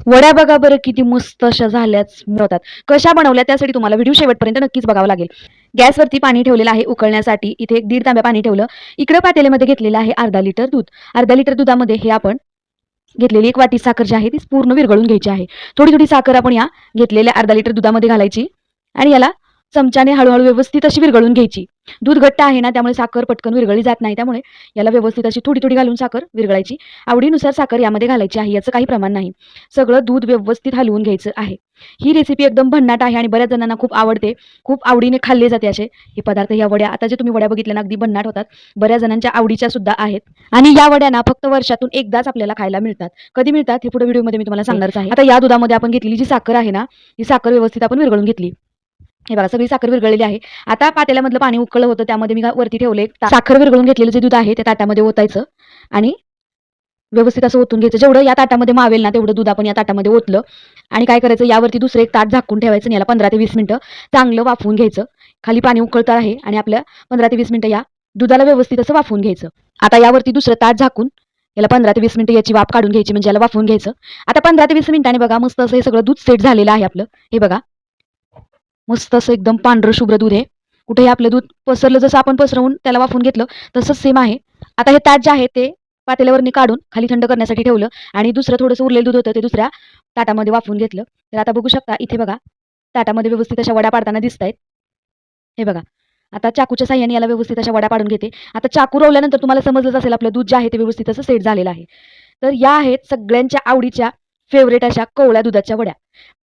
वड्या बघा बरं किती मस्त अशा झाल्याच होतात. कशा बनवल्या त्यासाठी तुम्हाला व्हिडिओ शेवटपर्यंत नक्कीच बघावं लागेल. गॅसवरती पाणी ठेवलेलं आहे उकळण्यासाठी. इथे एक 1.5 तांब्या पाणी ठेवलं. इकडं पातेल्यामध्ये घेतलेलं आहे अर्धा लिटर दूध. अर्धा लिटर दुधामध्ये हे आपण घेतलेली 1 वाटी साखर जी आहे ती पूर्ण विरघळून घ्यायची आहे. थोडी थोडी साखर आपण या घेतलेल्या अर्धा लिटर दुधामध्ये घालायची आणि याला चमच्याने हळूहळू व्यवस्थित अशी विरघळून घ्यायची. दूध घट्ट आहे ना, त्यामुळे साखर पटकन विरघळली जात नाही. त्यामुळे याला व्यवस्थित अशी थोडी थोडी घालून साखर विरघळायची. आवडीनुसार साखर यामध्ये घालायची आहे, याचं काही प्रमाण नाही. सगळं दूध व्यवस्थित हलवून घ्यायचं आहे. ही रेसिपी एकदम भन्नाट आहे आणि बऱ्याच जणांना खूप आवडते. खूप आवडीने खाल्ले जाते असे हे पदार्थ. या वड्या आता जे तुम्ही वड्या बघितल्या ना, अगदी भन्नाट होतात. बऱ्याच जणांच्या आवडीच्या सुद्धा आहेत आणि या वड्या ना फक्त वर्षातून एकदाच आपल्याला खायला मिळतात. कधी मिळतात हे पुढे व्हिडिओमध्ये मी तुम्हाला सांगणारच आहे. आता या दुधामध्ये आपण घेतलेली जी साखर आहे ना, ही साखर व्यवस्थित आपण विरघळून घेतली. हे बघा सगळी साखर विरघळलेली आहे. आता पातेल्यामधलं पाणी उकळलं होतं, त्यामध्ये मी वरती ठेवले साखर विरघळून घेतलेलं जे दूध आहे ते ताटामध्ये ओतायचं आणि व्यवस्थित असं ओतून घ्यायचं. जेवढं या ताटामध्ये मावेल ना तेवढं दूध आपण या ताटामध्ये ओतलं आणि काय करायचं, यावरती दुसरं एक ताट झाकून ठेवायचं आणि याला 15 ते 20 मिनिटं चांगलं वाफवून घ्यायचं. खाली पाणी उकळतं आहे आणि आपल्या 15 ते 20 मिनिटं या दुधाला व्यवस्थित असं वाफवून घ्यायचं. आता यावरती दुसरं ताट झाकून याला 15 ते 20 मिनिटं याची वाफ काढून घ्यायची, म्हणजे याला वाफवून घ्यायचं. आता 15 ते 20 मिनिटांनी बघा मस्त असं हे सगळं दूध सेट झालेलं आहे आपलं. हे बघा मस्त असं एकदम पांढरं शुभ्र दूध आहे. कुठेही आपलं दूध पसरलं जसं आपण पसरवून त्याला वाफवून घेतलं तसंच सेम आहे. आता हे ताट जे आहे ते पातेल्यावरनी काढून खाली थंड करण्यासाठी ठेवलं आणि दुसरं थोडंसं उरलेलं दूध होतं ते दुसऱ्या ताटामध्ये वाफवून घेतलं. तर आता बघू शकता इथे बघा ताटामध्ये व्यवस्थित अशा वड्या पाडताना दिसतायत. हे बघा आता चाकूच्या साह्याने याला व्यवस्थित अशा वड्या पाडून घेते. आता चाकू रोवल्यानंतर तुम्हाला समजलंच असेल आपलं दूध जे आहे ते व्यवस्थित असं सेट झालेलं आहे. तर या आहेत सगळ्यांच्या आवडीच्या फेवरेट अशा कोवळ्या दुधाच्या वड्या.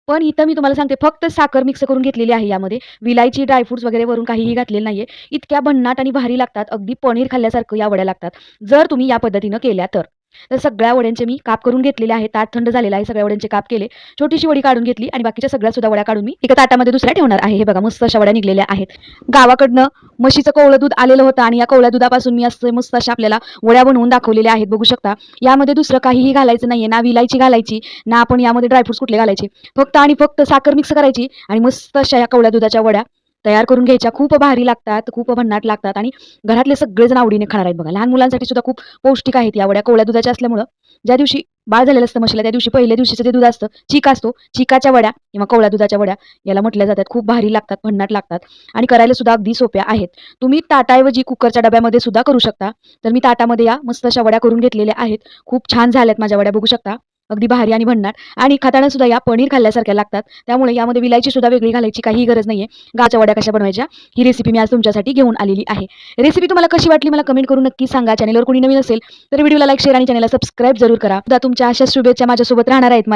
पण इथं मी तुम्हाला सांगते फक्त साखर मिक्स करून घेतलेली आहे यामध्ये. विलायची, ड्रायफ्रुट्स वगैरे वरून काहीही घातलेलं नाहीये. इतक्या भन्नाट आणि भारी लागतात. अगदी पनीर खाल्ल्यासारखं या वड्या लागतात. जर तुम्ही या पद्धतीनं केल्या तर. तर सगळ्या वड्यांचे मी काप करून घेतलेले आहेत. ताट थंड झालेलं आहे. सगळ्या वड्यांचे काप केले. छोटीशी वडी काढून घेतली आणि बाकीच्या सगळ्या सुद्धा वड्या काढून मी एका ताटामध्ये दुसऱ्या ठेवणार आहे. हे बघा मस्त अशा वड्या निघलेल्या आहेत. गावाकडनं म्हशीचं कोवळं दूध आलेलं होतं आणि या कोवळ्या दुधापासून मी असं मस्त अशा आपल्याला वड्या बनवून दाखवलेल्या आहेत. बघू शकता. यामध्ये दुसरं काहीही घालायचं नाहीये. ना विलायची घालायची, ना आपण यामध्ये ड्रायफ्रुट्स कुठले घालायचे. फक्त आणि फक्त साखर मिक्स करायची आणि मस्त अशा या कोवळ्या दुधाच्या वड्या तयार करून घ्यायच्या. खूप भारी लागतात, खूप भन्नाट लागतात आणि घरातले सगळेजण आवडीने खाणार आहेत बघा. लहान मुलांसाठी सुद्धा खूप पौष्टिक आहेत या वड्या. कोवळ्या दुधाच्या असल्यामुळं ज्या दिवशी बाळ झालेलं असतं म्हशीला त्या दिवशी पहिल्या दिवशीचं जे दूध असतं, चीक असतो, चिकाच्या वड्या किंवा कोवळ्या दुधाच्या वड्या याला म्हटल्या जातात. खूप भारी लागतात, भन्नाट लागतात आणि करायला सुद्धा अगदी सोप्या आहेत. तुम्ही ताटाऐवजी कुकरच्या डब्यामध्ये सुद्धा करू शकता. तर मी ताटामध्ये या मस्त अशा वड्या करून घेतलेल्या आहेत. खूप छान झाल्यात माझ्या वड्या बघू शकता. अगदी भारी आणि भन्नाट आणि खाताना सुद्धा या पनीर खाल्ल्यासारख्या लागतात. त्यामुळे यामध्ये विलायची सुद्धा वेगळी घालायची काही गरज नाहीये. गावाच्या वड्या कशा बनवायच्या ही रेसिपी मी आज तुमच्यासाठी घेऊन आलेली आहे. रेसिपी तुम्हाला कशी वाटली मला कमेंट करून नक्की सांगा. चॅनलवर कोणी नवीन असेल तर व्हिडिओला लाईक, शेअर आणि चॅनलला सबस्क्राईब जरूर करा. तुमच्या अशा शुभेच्छा माझ्यासोबत राहणार आहेत.